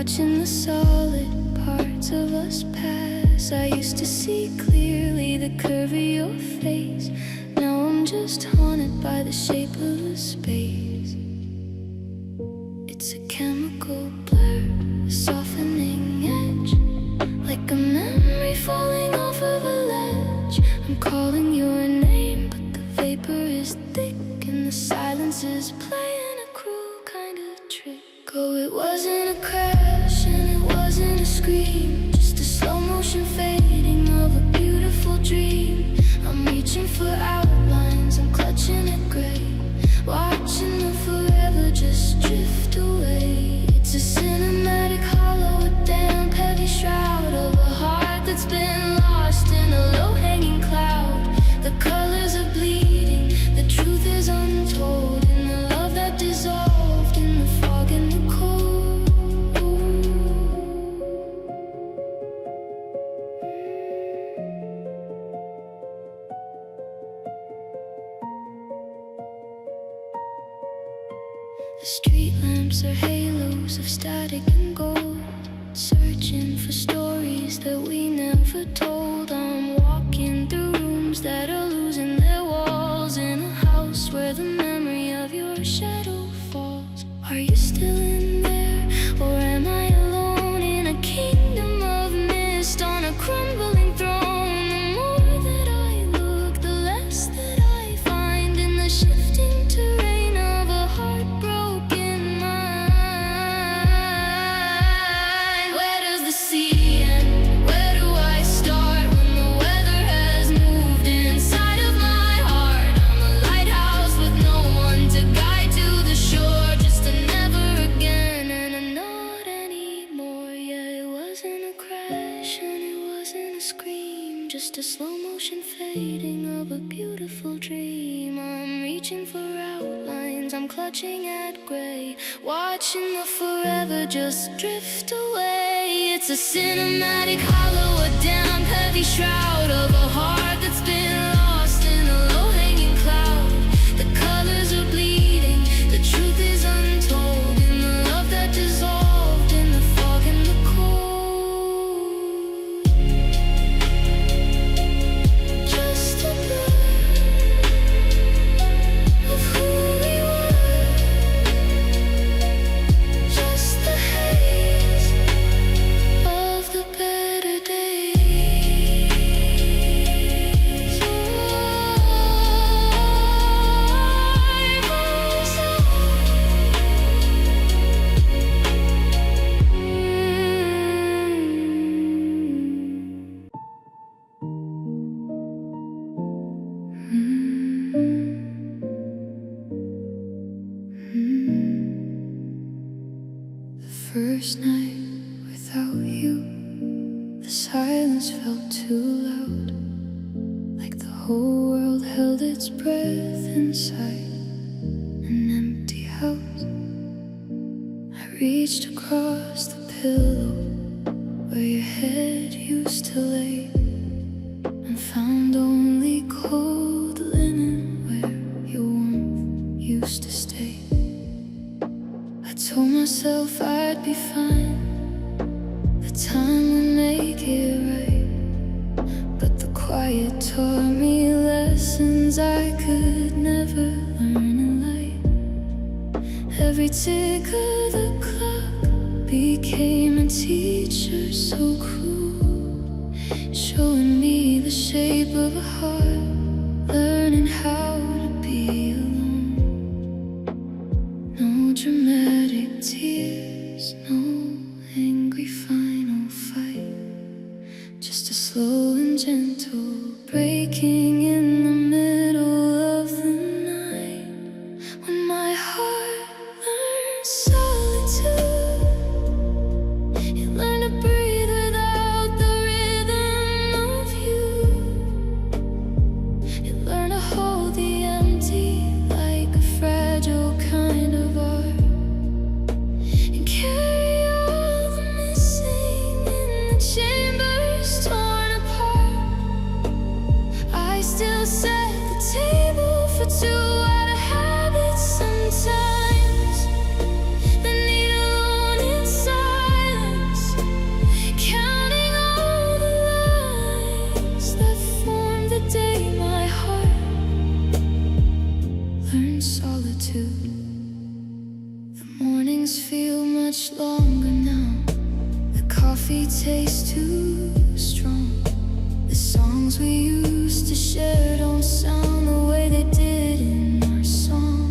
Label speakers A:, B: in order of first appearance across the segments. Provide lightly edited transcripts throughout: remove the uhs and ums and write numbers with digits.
A: watching the solid parts of us pass. I used to see clearly the curve of your face. Now I'm just haunted by the shape of the space. It's a chemical blur, a softening edge, like a memory falling off of a ledge. I'm calling your name, but the vapor is thick and the silence is playing a cruel kind of trick. Oh, it wasn't a crash and it wasn't a scream, just a slow motion fading of a beautiful dream. I'm reaching for outlines, I'm clutching at gray, watching the forever just drift away. It's a cinematic hollow, a damp heavy shroud of a heart that's been lost in a low-hanging cloud. The colors are bleeding, the truth is untold, in the love that dissolved in the fog and the cold. The street lamps are halos of static and gold, searching for stories that we never told. I'm walking through rooms that are losing their walls, in a house where the memory of your shadow falls. Are you still in there, or am I alone in a kingdom of mist on a crumbling throne? The more that I look, the less that I find in the shifting terrain of a heartbroken mind. Where does the sea end? Where do I start when the weather has moved inside of my heart? I'm a lighthouse with no one to guide to the shore, just a never again and a not anymore. Yeah, it wasn't a crash and it wasn't a scream, just a slow motion fading of a beautiful dream. I'm reaching for outlines, I'm clutching at gray, watching the forever just drift away. It's a cinematic hollow, a damp heavy shroud of a heart that's been lost in a low-hanging cloud. The colors are bleeding, the truth is untold, in the love that dissolved in the fog and the cold. Just a blur of who we were, just the haze of the better days. I The first night without you, the silence felt too loud, like the whole world held its breath inside an empty house. I reached across the pillow where your head used to lay, and found only cold linen where your warmth used to stay. I told myself I'd be fine, the time would make it right, but the quiet taught me lessons I could never learn in light. Every tick of the clock became a teacher so cruel, showing me the shape of a heart, learning how to be alone. No dramatic tears, no angry final fight, just a slow and gentle breaking in the middle of the night. When my heart learned solitude, it learned to breathe without the rhythm of you. It learned to hold the empty like a fragile kind of art, and carry all the missing in the chambers torn apart. I still set the table for two out of habit sometimes, mornings feel much longer now. The coffee tastes too strong. The songs we used to share don't sound the way they did in our song.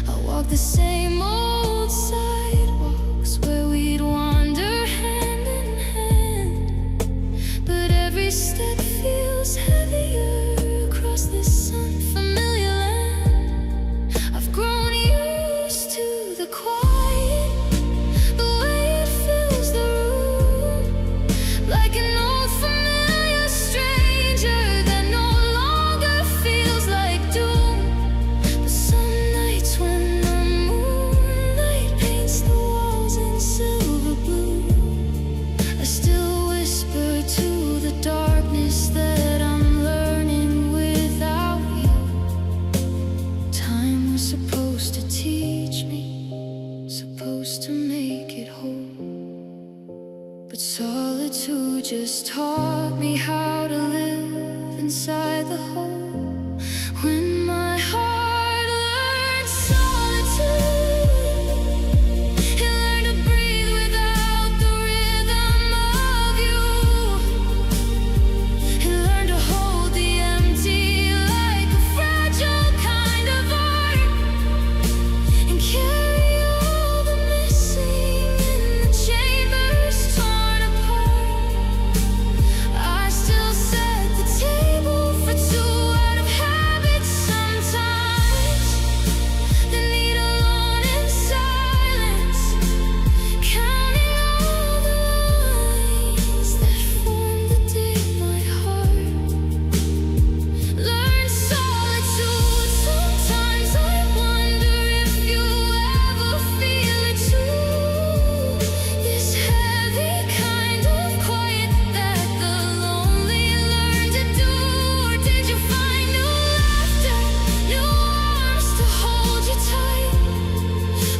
A: I walk the same old sidewalks where we'd wander hand in hand, but every step feels heavier across this unfamiliar land. I've grown used to the quiet, the way it fills the room, like an old familiar stranger that no longer feels like doom. But some nights when the moonlight paints the walls in silver blue, I still whisper to the darkness that I'm learning without you. Time was supposed to teach me, supposed to make it whole, but solitude just taught me how to live inside the hole. When my heart learned solitude, it learned to breathe without the rhythm of you. It learned to hold the empty like a fragile kind of art, and carry all the missing in the chambers torn apart. I still set the table for two out of habit sometimes. The need alone in silence, counting all the lines that form the day my heart learned solitude. Sometimes I wonder if you ever feel it too, this heavy kind of quiet that the lonely learn to do. Or did you find new laughter, new arms to hold you tight,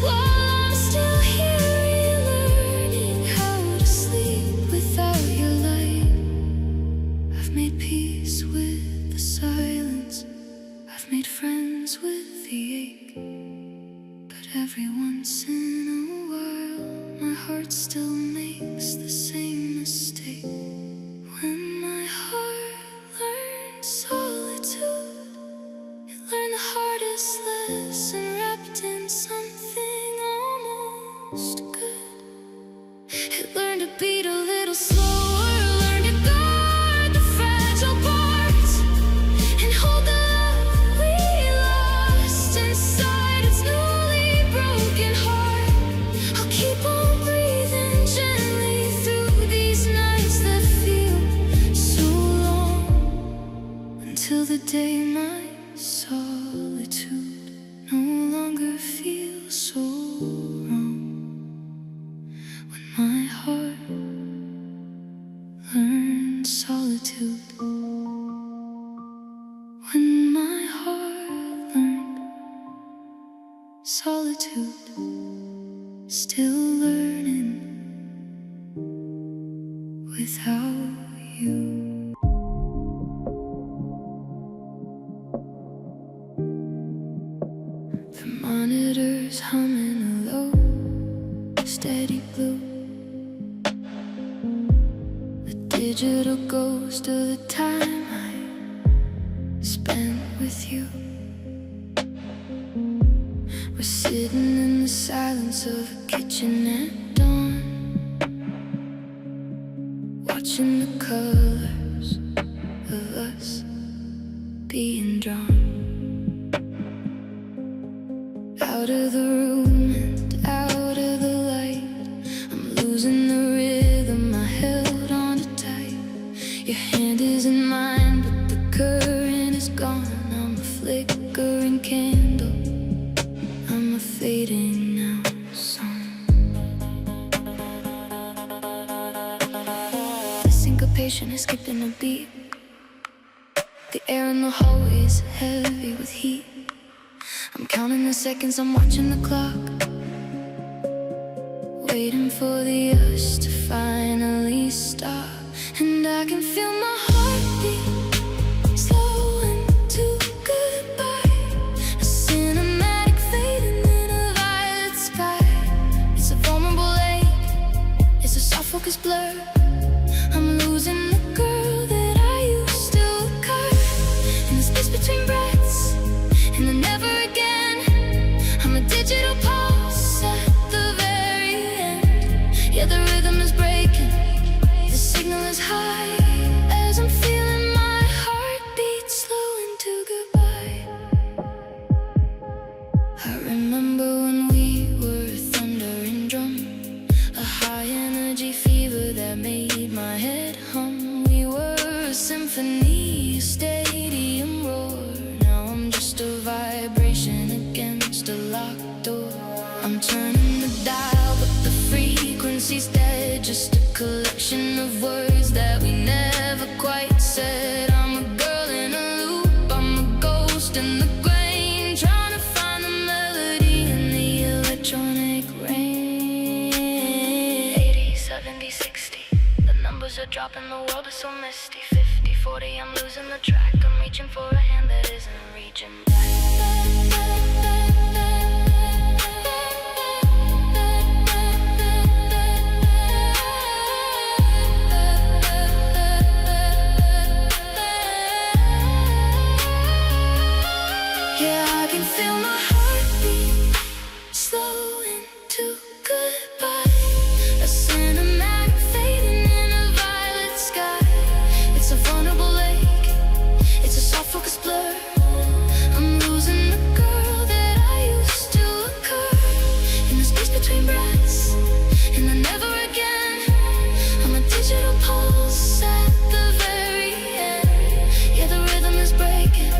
A: while I'm still here relearning how to sleep without your light? I've made peace with the silence, I've made friends with the ache, but every once in a while my heart still makes the same mistake. When my heart learned solitude, it learned the hardest lesson wrapped in something almost good. It learned to beat a little slower, learned to guard the fragile parts, and hold the love we lost inside its newly broken heart. I'll keep on breathing gently through these nights that feel so long, until the day my solitude no longer feels so wrong. When my heart learned solitude, when my heart learned solitude, still learning without you. The monitor's humming a low, steady blue. The digital ghost of the time I spent with you. We're sitting in the silence of a kitchen at dawn, watching the colors of us being drawn out of the room and out of the light. I'm losing the rhythm I held on too tight. Your hand is in mine, but the current is gone. I'm a flickering candle, I'm a fading now song. The syncopation is skipping a beat. The air in the hallway is heavy with heat. I'm counting the seconds, I'm watching the clock, waiting for the us to finally stop. And I can feel my heartbeat slowing to goodbye, a cinematic fading in a violet sky. Yeah, the rhythm is breaking, the signal is high, as I'm feeling my heartbeat slow into goodbye. I remember when we were thunder and drum, a high energy fever that made my head hum. We were a symphony, a stadium roar. Now I'm just a vibration against a locked door. I'm turning the dial, but the frequency's dead. Just a collection of words that we never quite said. I'm a girl in a loop, I'm a ghost in the grain, trying to find the melody in the electronic rain. 80, 70, 60, the numbers are dropping, the world is so misty. 50, 40, I'm losing the track, I'm reaching for a hand that isn't reaching back. Yeah, I can feel my heartbeat slowing to goodbye. A cinematic fading in a violet sky. It's a vulnerable lake, it's a soft focus blur. I'm losing the girl that I used to occur in the space between breaths, and the never again. I'm a digital pulse at the very end. Yeah, the rhythm is breaking,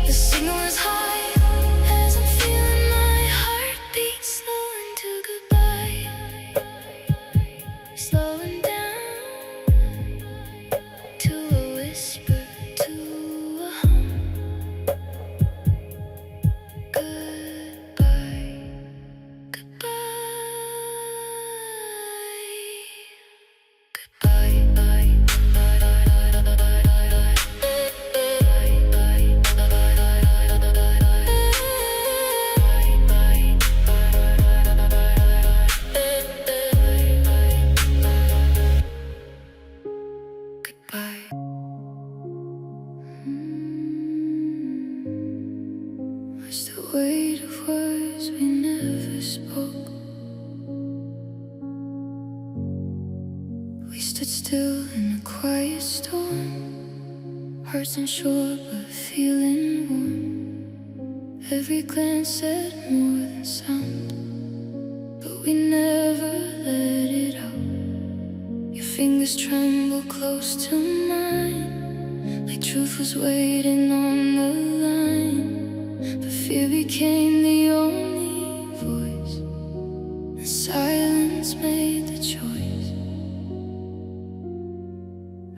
A: the signal is high, as I'm feeling my heartbeat slowing to goodbye. Slowing down to a whisper, to a hum. Goodbye, goodbye, goodbye. What's the weight of words we never spoke? We stood still in a quiet storm, hearts unsure but feeling warm. Every glance said more than sound, but we never let it out. Your fingers tremble close to mine, like truth was waiting on the line. But fear became the only voice, and silence made the choice.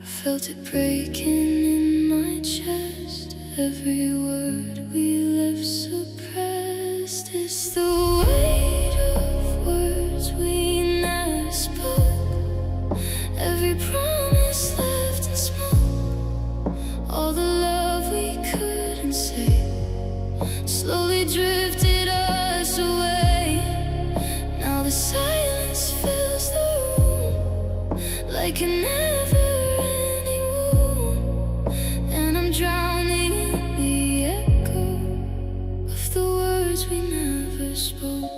A: I felt it breaking in my chest, every word we left suppressed. It's the weight of words we never spoke, every promise left in smoke, all the love we couldn't say slowly drifted us away. Now the silence fills the room like a never-ending wound, and I'm drowning in the echo of the words we never spoke.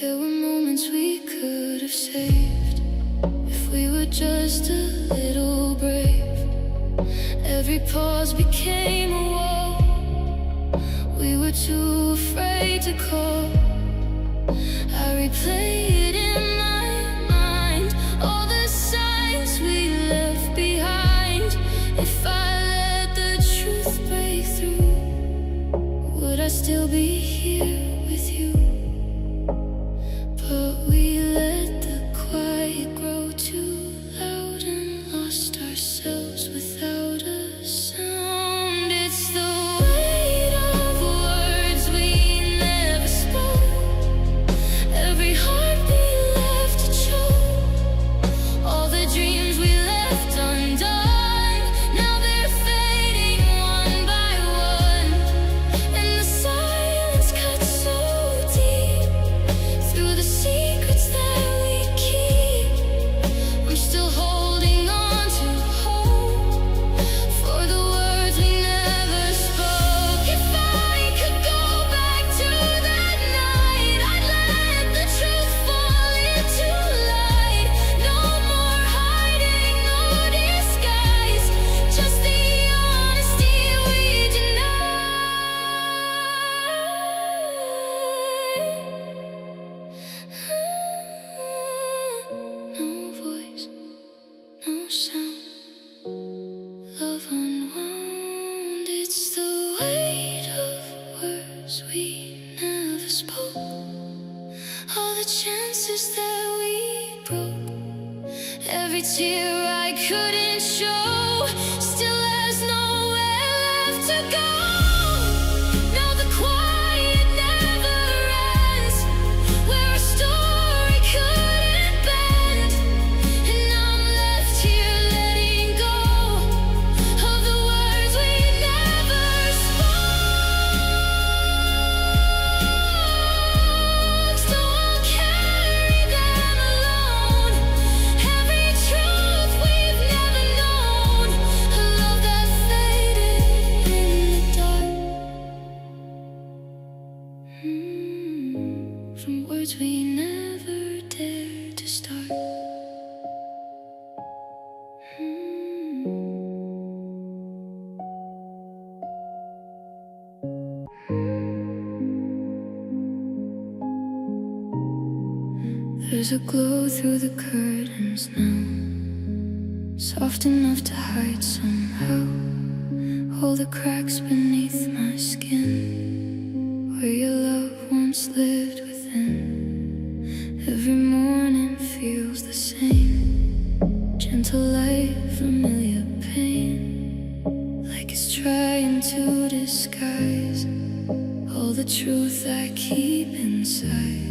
A: There were moments we could have saved if we were just a little brave. Every pause became a wall, we were too afraid to call. I replay it in my mind, all the signs we left behind. If I let the truth break through, would I still be here with you? But we let the quiet grow too loud and lost ourselves without a sound. It's the weight of words we never spoke, every heartbeat left to choke, all the dreams we left undone. Now they're fading one by one, and the silence cuts promises that we broke, every tear I couldn't show, still has nowhere left to go. Now the quiet never ends, where a story couldn't bend, and I'm left here letting go of the words we never spoke. Don't carry them alone, every truth we've never known, a love that faded in the dark. From words we never dared to start. There's a glow through the curtains now, soft enough to hide somehow all the cracks beneath my skin, where your love once lived within. Every morning feels the same, gentle light, familiar pain, like it's trying to disguise all the truth I keep inside.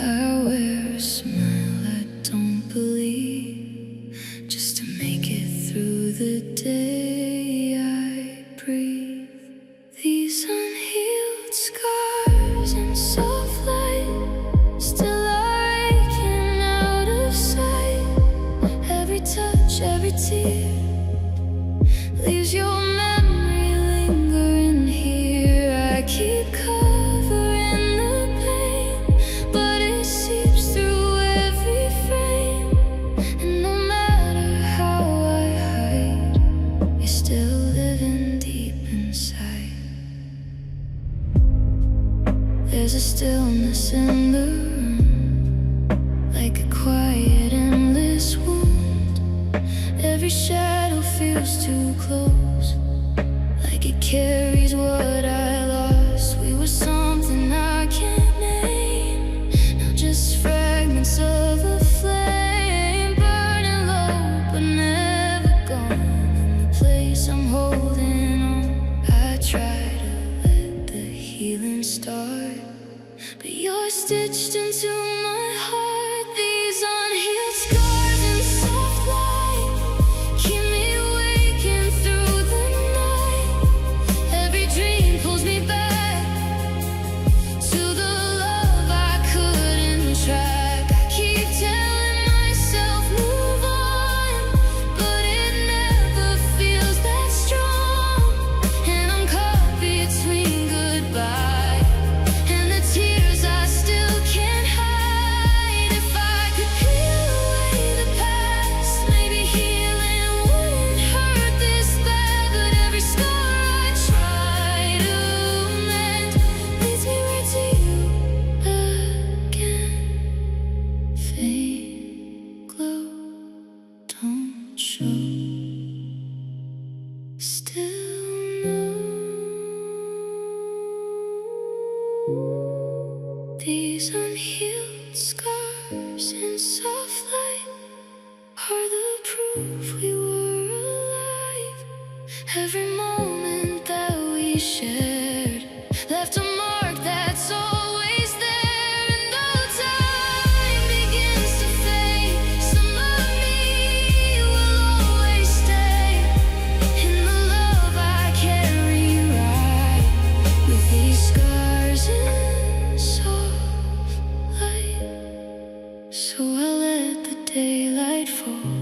A: I wear a smile I don't believe, just to make it through the day I breathe. These unhealed scars and soft light still are aching out of sight. Every touch, every tear leaves your memory lingering here. I keep covering the pain, but it seeps through every frame, and no matter how I hide, you're still living deep inside. There's a stillness in the room, like a quiet, endless wound. Every shadow feels too close, like it carries what I lost. We were something I can't name, now just fragments of a flame, burning low but never gone. In the place I'm holding on, I try to let the healing start, but you're stitched into my heart. These unhealed scars and soft light keep me waking through the night. Every dream pulls me back to the love I couldn't track. I keep telling myself move on, but it never feels that strong, and I'm caught between goodbye and the tears I still can't hide. If I could peel away the past, maybe healing wouldn't hurt this bad. But every scar I try to mend leads me right to you again. Faint glow, don't show, still know. These unhealed scars and soft light are the proof we were alive. Every moment that we shared left a mark that's always there. And though time begins to fade, some of me will always stay in the love I carry right with these scars and soft light. So I let the daylight fall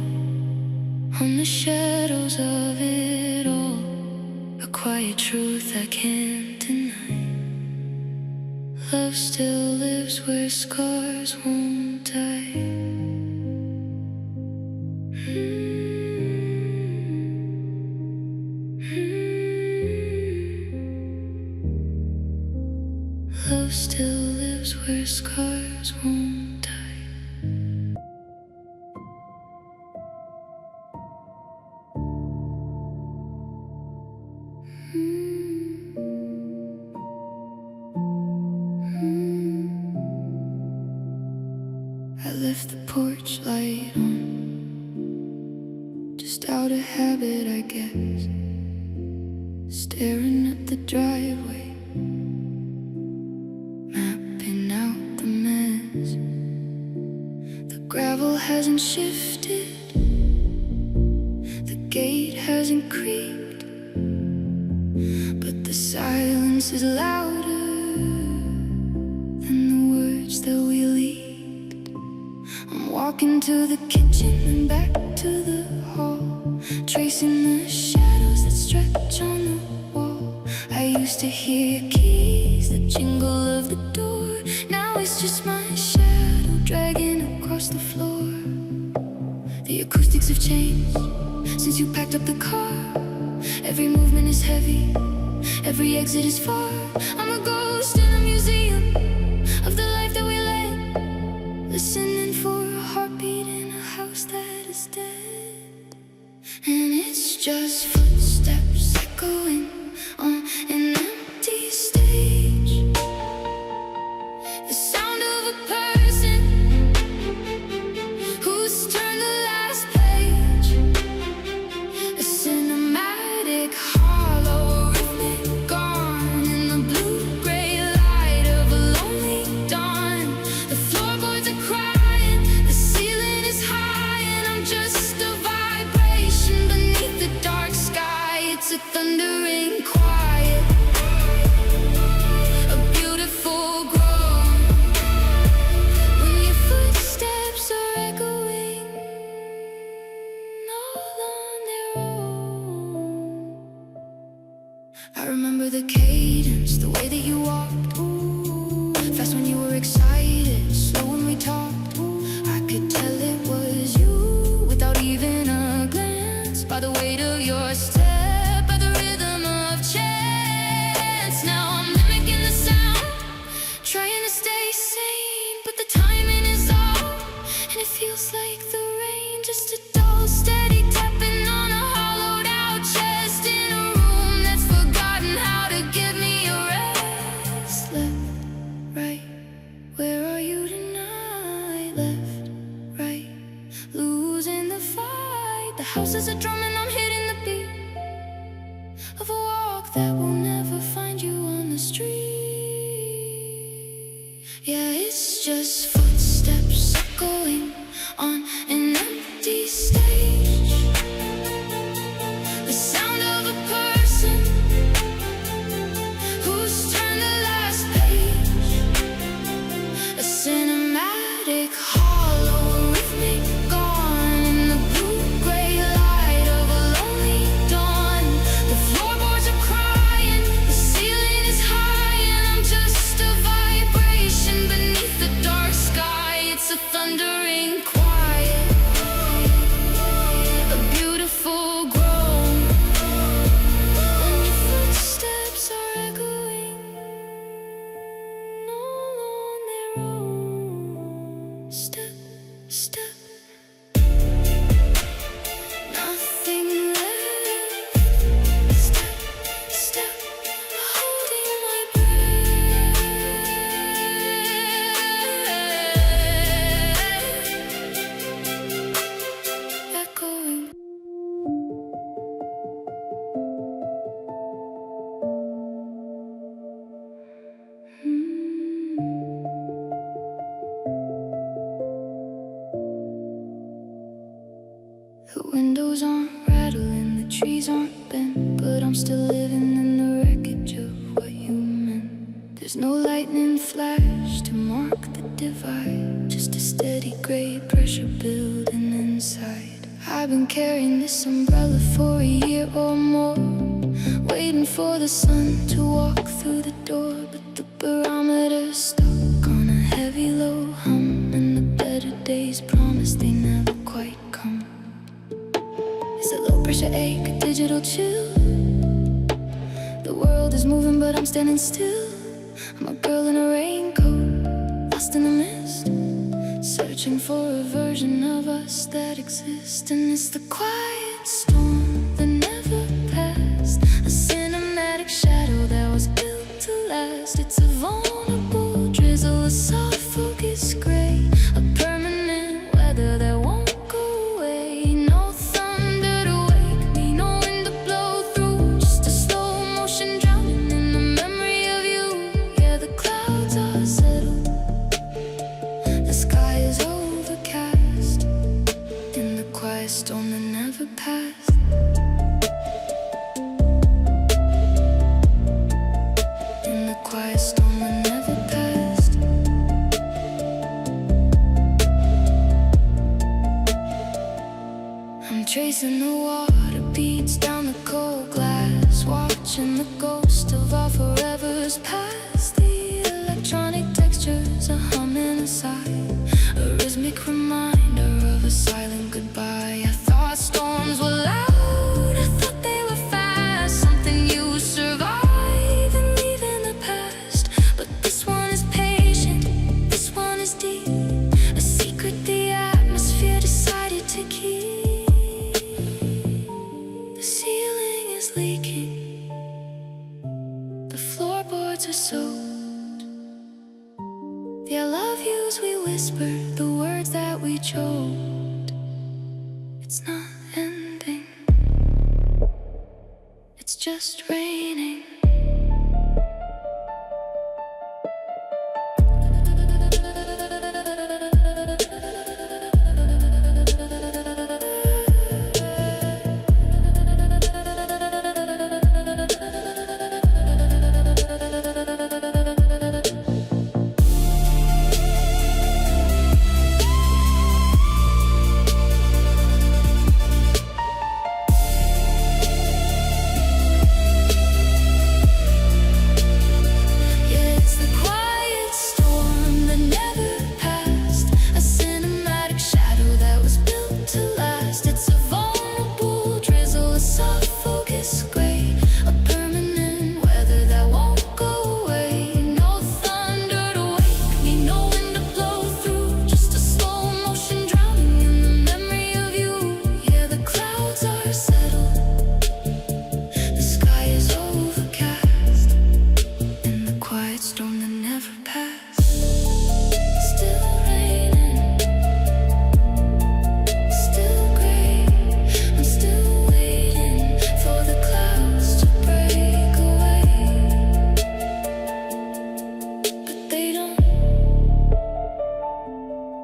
A: on the shadows of it all, a quiet truth I can't deny. Love still lives where scars won't die. Love still lives where scars won't die. porch light on, just out of habit, I guess. Staring at the driveway, mapping out the mess. The gravel hasn't shifted, the gate hasn't creaked, but the silence is louder than the words that we leaked. I'm walking to the kitchen and back to the hall, tracing the shadows that stretch on the wall. I used to hear keys, the jingle of the door. Now it's just my shadow dragging across the floor. The acoustics have changed since you packed up the car. Every movement is heavy, every exit is far. I'm a ghost in a museum of the life that we led, listening for a heartbeat in a house that is dead. And it's just footsteps echoing on an empty stage, the sound of a person who's turned the last page, a cinematic hollow rhythmic gone in the blue-gray light of a lonely dawn. The floorboards are crying, the ceiling is high, and I'm just a vibration beneath the dark sky. It's a thundering quiet, a beautiful groan, when your footsteps are echoing all on their own. I remember the cadence, the way that you walked, fast when you were excited, slow when we talked. I could tell it was you without even a glance, by the weight of your step, by the rhythm of chance. Now I'm mimicking the sound, trying to stay sane, but the timing is off, and it feels like the rain, just a dull, steady tapping on a hollowed out chest in a room that's forgotten how to give me a rest. Left, right, where are you tonight? Left, right, losing the fight. The house is a drum and I'm hitting the beat of a walk that will never find you on the street. Yeah, it's just footsteps echoing on an empty stage, the sound of a person who's turned the last page, a cinematic hollow rhythmic gone in the blue-gray light of a lonely dawn. The floorboards are crying, the ceiling is high, and I'm just a vibration beneath the dark sky. It's a thundering quiet, a beautiful groan, when your footsteps are echoing all on their own. Step, step, nothing left. Step, step, holding my breath, echoing. The windows aren't rattling, the trees aren't bent, but I'm still living in the wreckage of what you meant. There's no lightning flash to mark the divide, just a steady gray pressure building inside. I've been carrying this umbrella for a year or more, waiting for the sun to walk through the door, but the barometer's stuck on a heavy low hum, and the better days promise they never quite come. It's a low pressure ache, a digital chill. The world is moving but I'm standing still. I'm a girl in a raincoat, lost in the mist, searching for a version of us that exists. And it's the quiet storm that never passed, a cinematic shadow that was built to last. It's a vulnerable drizzle, a soft focus gray, a permanent watching the ghost of our forevers pass. The electronic textures are humming aside, a rhythmic reminder of a silent goodbye. I thought storms were loud, I thought they were fast, something you survive and leave in the past. But this one is patient, this one is deep, a secret the atmosphere decided to keep. The ceiling is leaking, the floorboards are soaked. The I love yous we whispered, the words that we choked. It's not ending, it's just raining.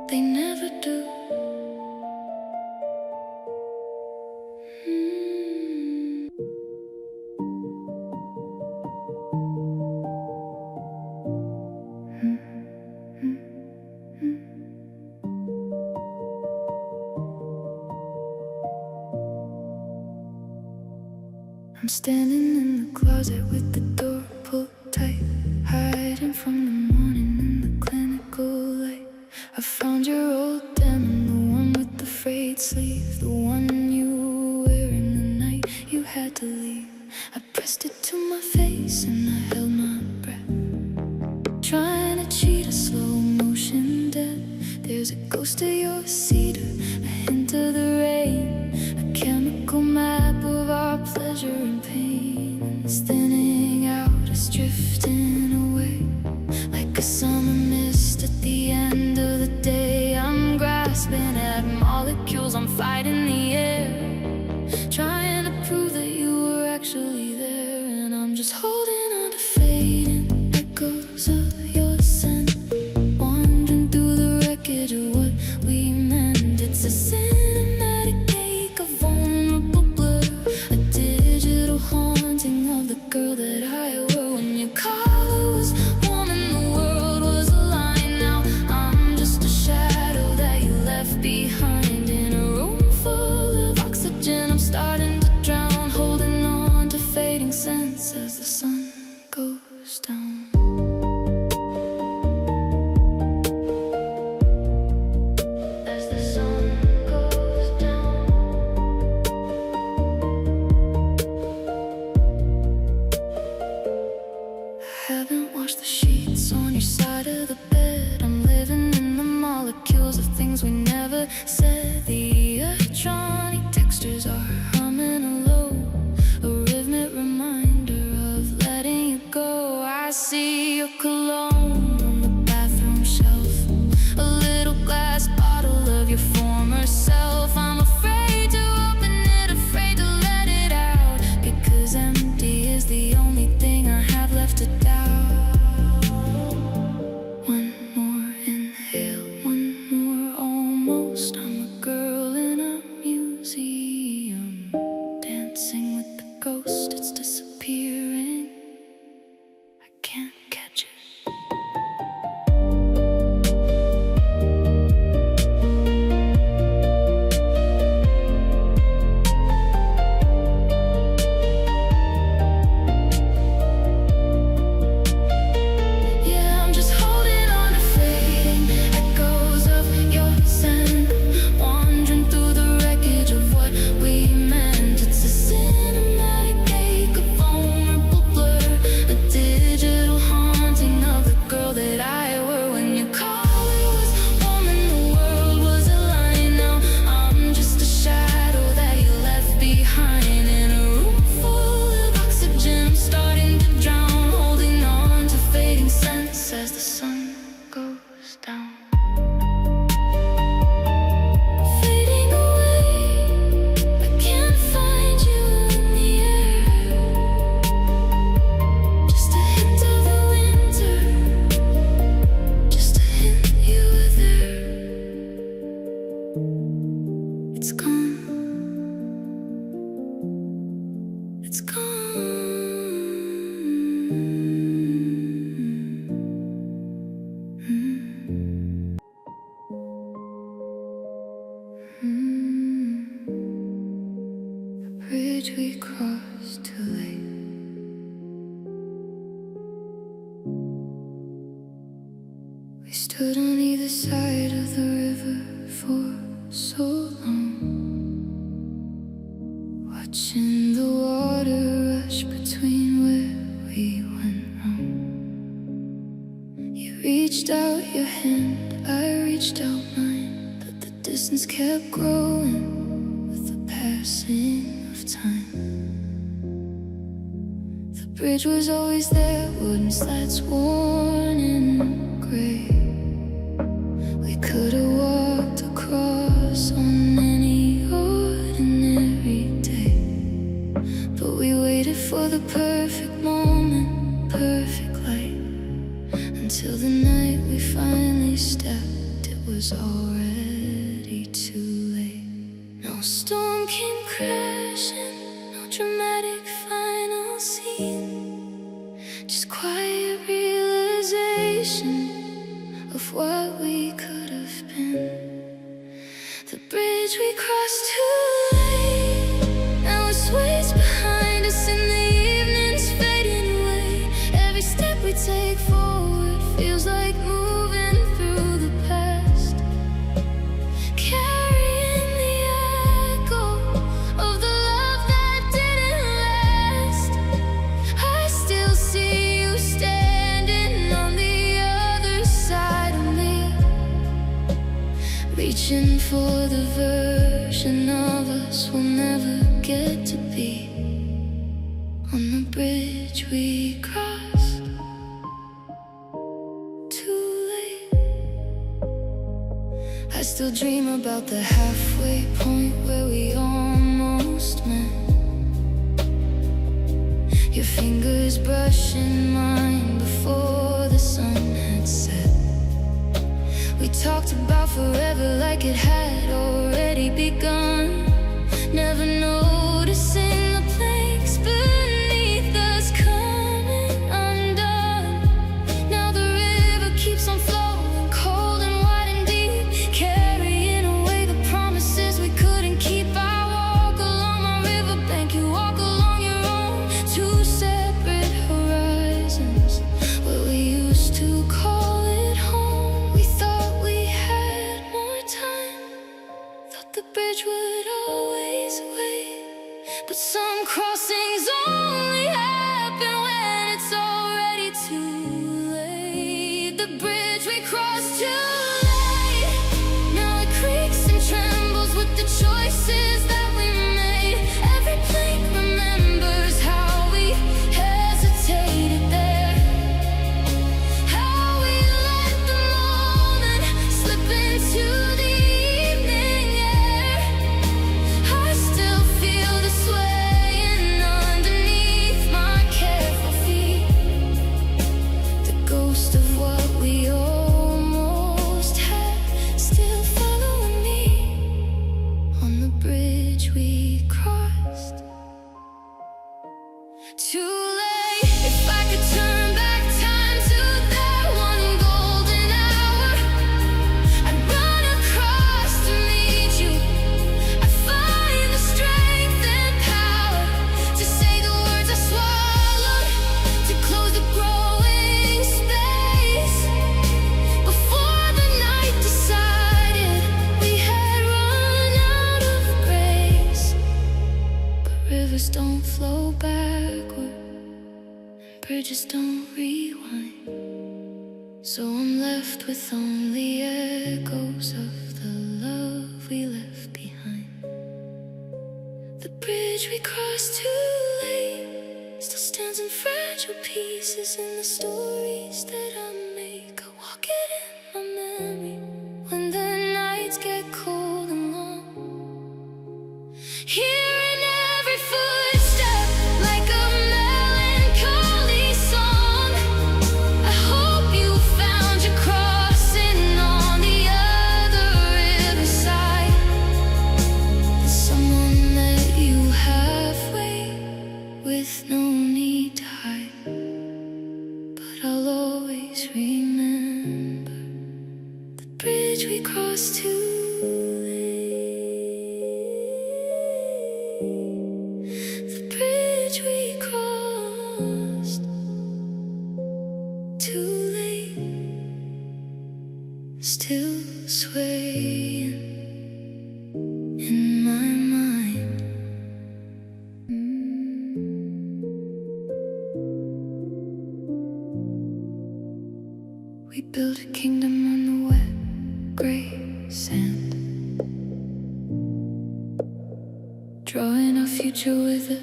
A: They never do. I'm standing in the closet with the door pulled tight, hiding from the morning in the clinical light. I found your old denim, the one with the frayed sleeve, the one you were wearing the night you had to leave. I pressed it to my face and I held my breath, trying to cheat a slow motion death. There's a ghost of your cedar, a hint of the rain, a chemical map of our pleasure and pain. And it's thinning out, it's drifting away like a summer mist at the end of the day. I'm grasping at molecules, I'm fighting the air, trying to prove that you were actually there. And I'm just holding on to fading echoes of your scent, wandering through the wreckage of what we meant. It's a cinematic cake, a vulnerable blur, a digital haunting of the girl that I were when your collar was warm and the world was aligned. Now I'm just a shadow that you left behind in a room full of oxygen. I'm starting to drown, holding on to fading sense as the sun goes down. As the sun goes down, I haven't washed the sheets on your side of the bed. I'm living in the molecules of things we never said. The electronic textures are humming low, a rhythmic reminder of letting you go. I see your cologne on the bathroom shelf, a little glass bottle of your former self. I'm afraid to open it, afraid to let it out, because empty is the only thing I have left to doubt. One more inhale, one more almost. I'm a girl in a museum, dancing with the ghost, it's disappearing. I can't catch it. Bridge we crossed too late. We stood on either side of the river for so long, watching the water rush between where we went wrong. You reached out your hand, I reached out mine, but the distance kept growing with the passing of time. The bridge was always there, wooden slats worn in gray. We could have walked across on any ordinary day, but we waited for the perfect moment, perfect light, until the night we finally stepped, it was already too late. No storm came crashing, no dramatic final scene, just quiet realization of what we could have been. The bridge we crossed too late, now it sways behind us in the evenings fading away. Every step we take forward feels like moving through the past, carrying the echo of the love that didn't last. I still see you standing on the other side of me, reaching for the version of us we'll never get to be. On the bridge we crossed too late. I still dream about the halfway point where we almost met, your fingers brushing mine before the sun had set. We talked about forever like it had already begun, never noticing the planks beneath us coming undone. Now the river keeps on flowing, cold and wide and deep, carrying away the promises we couldn't keep. I walk along my riverbank, you walk along your own, two separate horizons where we used to call it home. We thought we had more time, thought the bridge would always wait, but some crossings only happen when it's already too late. The bridge we crossed too late, now it creaks and trembles with the choices that we made. Every plank remembers how we hesitated there, how we let the moment slip into the evening air. I still feel the swaying underneath my careful feet, the ghost of what we almost had still following me. On the bridge we crossed too late. If I could turn back time to that one golden hour, I'd run across to meet you. I'd find the strength and power to say the words I swallowed, to close the growing space before the night decided we had run out of grace. But rivers don't flow backward, bridges don't rewind, so I'm left with only echoes of the love we left behind. The bridge we crossed too late still stands in fragile pieces in the stories that I make. I walk it in my memory when the nights get cold and long, hearing every footstep like a melancholy song. I hope you found your crossing on the other riverside, and someone met you halfway with no need to hide. was too late. The bridge we crossed, too late. Still swaying in my mind. We built a kingdom on the wet, gray sand, drawing our future with a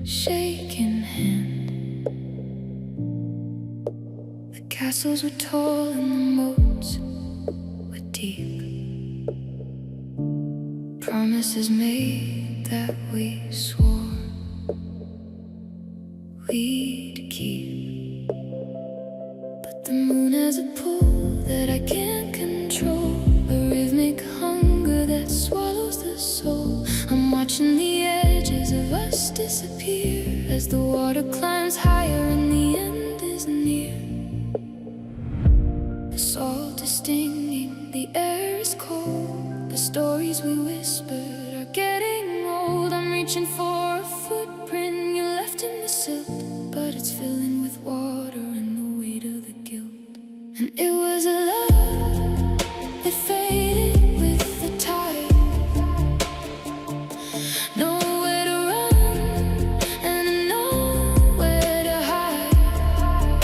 A: shaking hand. The castles were tall and the moats were deep, promises made that we swore we'd keep. But the moon has a pull that I can't control, a rhythmic hunger that swallows the soul. I'm watching the edges of us disappear as the water climbs higher and the end is near. The salt is stinging, the air is cold, the stories we whispered are getting old. I'm reaching for a footprint you left in the silt, but it's filling with water and the weight of the guilt. And it was a love that faded with the tide, nowhere to run and nowhere to hide.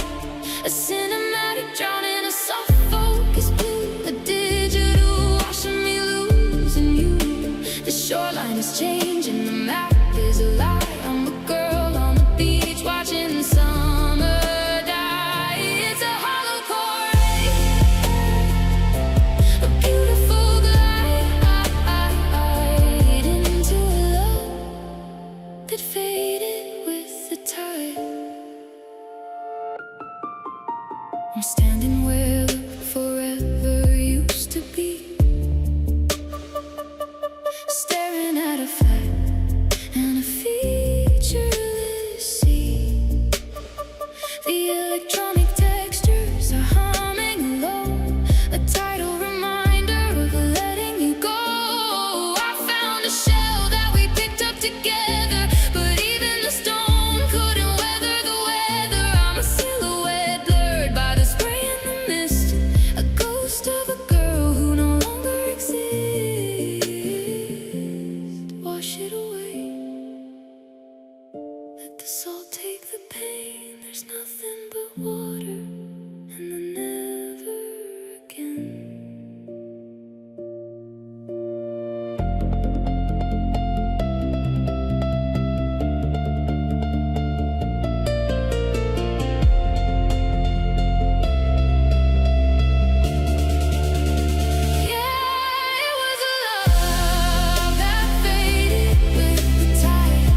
A: A cinematic drown in a soft focus blue, a digital washing me losing you. The shoreline is changing, the map is a lie. I'm a girl on the beach watching the summer die. It's a hollow core, a beautiful glide into a love that faded with the tide. I'm standing where the forever used to be, staring at a flag and a featureless sea. The electronic textures are humming alone, a tidal reminder of letting you go. I found a shell that we picked up together, but even the storm couldn't weather the weather. I'm a silhouette blurred by the spray and the mist, a ghost of a girl who no longer exists. Wash it away, let the salt take the pain. There's nothing but water and the never again. Yeah, it was a love that faded with the tide,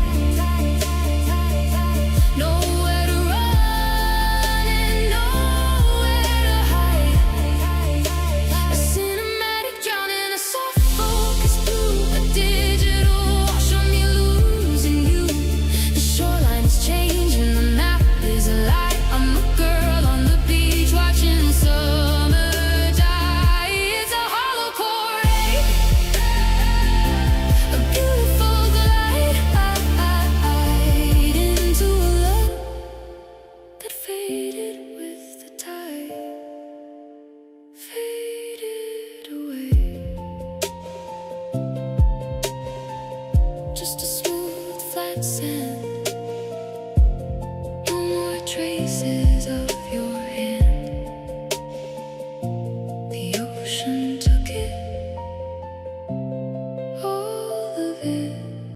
A: nowhere to run and nowhere to hide. A cinematic drown in a soft focus blue, a digital wash on me losing you. The shoreline is changing, the map is a lie. I'm a girl on the beach watching summer die. It's a hollow core, a beautiful glide into a love that faded with the tide, faded away. Just a smooth, flat sand, no more traces of